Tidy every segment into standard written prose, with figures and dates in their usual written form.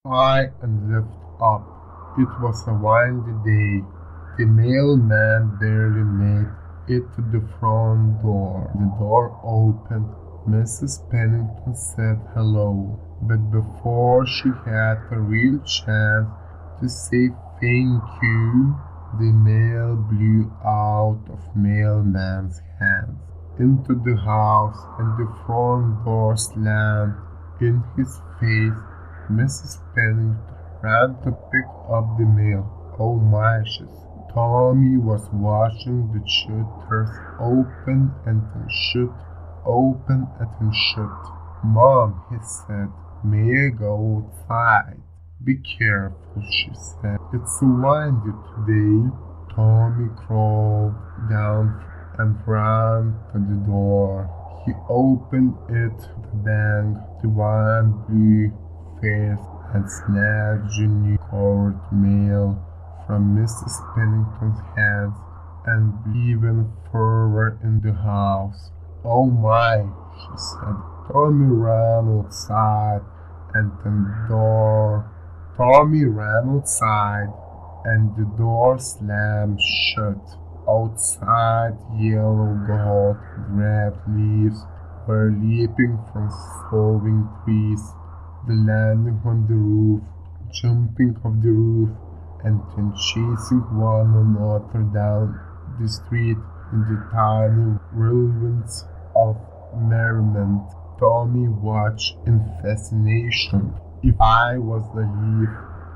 high and lift up. It was a windy day. The mailman barely made it to the front door. The door opened. Mrs. Pennington said hello, but before she had a real chance to say thank you, the mail blew out of mailman's hands into the house, and the front door slammed in his face. Mrs. Pennington ran to pick up the mail. Oh my, she said. Tommy was watching the shutters open and then shut, open and then shut. Mom, he said, may I go outside? Be careful, she said. It's windy today. Tommy crawled down and ran to the door. He opened it with a bang. The wind blew fast and snatched the new covered mail from Mrs. Pennington's hands and even further in the house. Oh my, she said. Tommy ran outside and the door slammed shut. Outside, yellow gold red leaves were leaping from falling trees. The landing on the roof, jumping off the roof, and then chasing one another down the street in the tiny whirlwinds of merriment. Tommy watched in fascination. If I was a leaf,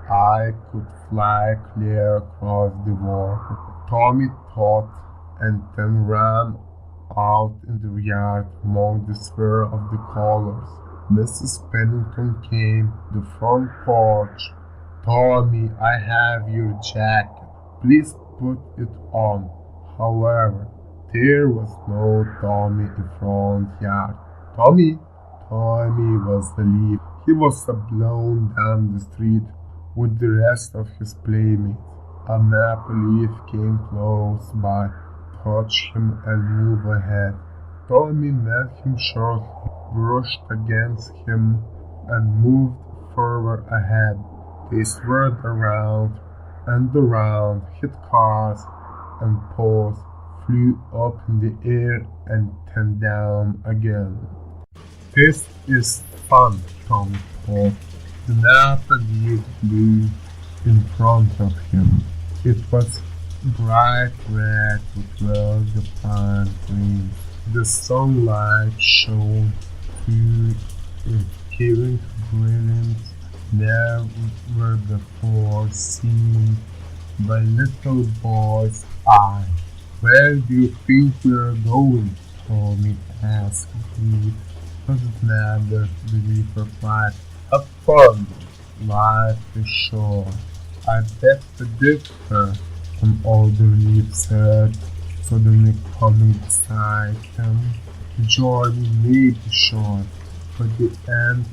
I could fly clear across the water. Tommy thought, and then ran out in the yard among the swirl of the colors. Mrs. Pennington came to the front porch. Tommy, I have your jacket. Please put it on. However, there was no Tommy in the front yard. Tommy was the leaf. He was blown down the street with the rest of his playmates. A maple leaf came close by, touched him and moved ahead. Tommy met him shortly, brushed against him, and moved further ahead. They swirled around and around, hit cars and poles, flew up in the air and then down again. This is fun, Tommy thought. The maple leaf blew in front of him. It was bright red with well-defined green. The sunlight shone through it, giving brilliance never before seen by little boy's eye. Where do you think we're going? Tommy asked. Doesn't matter, the leaf replied. Have fun. Life is short. I bet the differ, an older leaf said, suddenly coming beside him. The journey may be short, but the end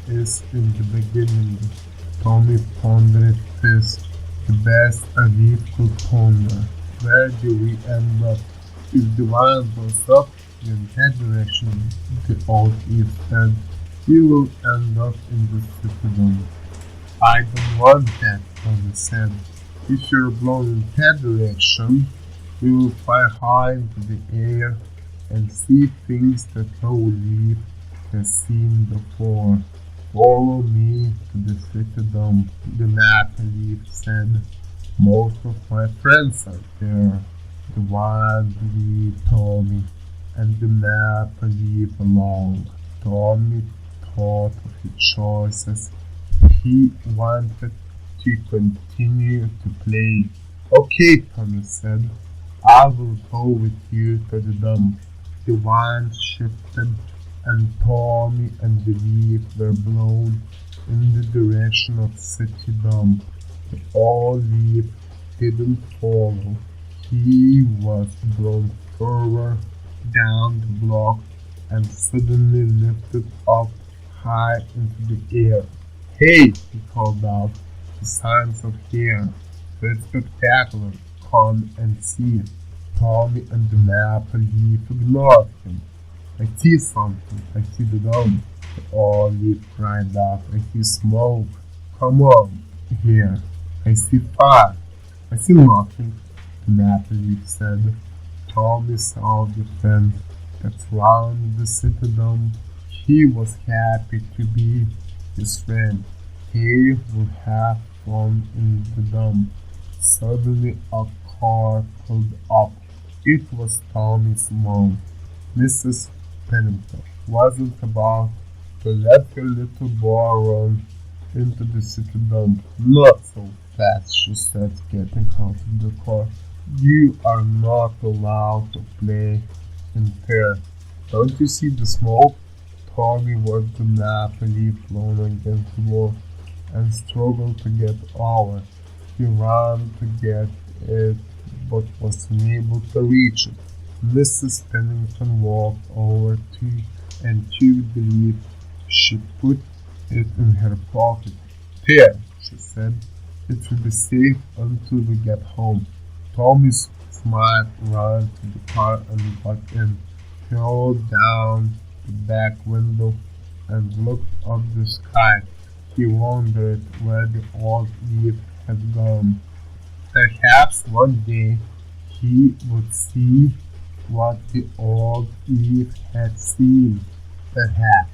is in the beginning. Tommy pondered this, the best a leaf could ponder. Where do we end up? If the wind goes up in that direction, the old leaf said, we will end up in the citadel. I don't want that, Tommy said. If you're blown in that direction, we will fly high into the air and see things that no leaf has seen before. Follow me to the citadel, the maple leaf said. Most of my friends are there. The wild leaf told me, and the maple leaf along. Tommy thought of the choices he wanted to continue to play. Okay, Tommy said, I will go with you to the dump. The wind shifted and Tommy and the leaf were blown in the direction of city dump. The old leaf didn't follow. He was blown further down the block and suddenly lifted up high into the air. Hey, he called out, the signs of here. It's spectacular. Come and see. Tommy and the maple leaf ignored him. I see something. I see the dome. The old leaf cried out. I see smoke. Come on, here. I see fire. I see nothing, Natalie said. Tommy saw the fence that surrounded the citadel. He was happy to be his friend. He would have fun in the dome. Suddenly a car pulled up. It was Tommy's mom, Mrs. Pennington. Wasn't about to let her little boy run into the citadel. Not so fast, she said, getting out of the car. You are not allowed to play in there. Don't you see the smoke? Tommy watched the naphtali flown against the wall and struggled to get over. He ran to get it, but was unable to reach it. Mrs. Pennington walked over to and to believe she put it in her pocket. There, she said, it will be safe until we get home. Tommy smiled, ran to the car and got in. He rolled down the back window and looked up the sky. He wondered where the old Eve had gone. Perhaps one day he would see what the old Eve had seen. Perhaps.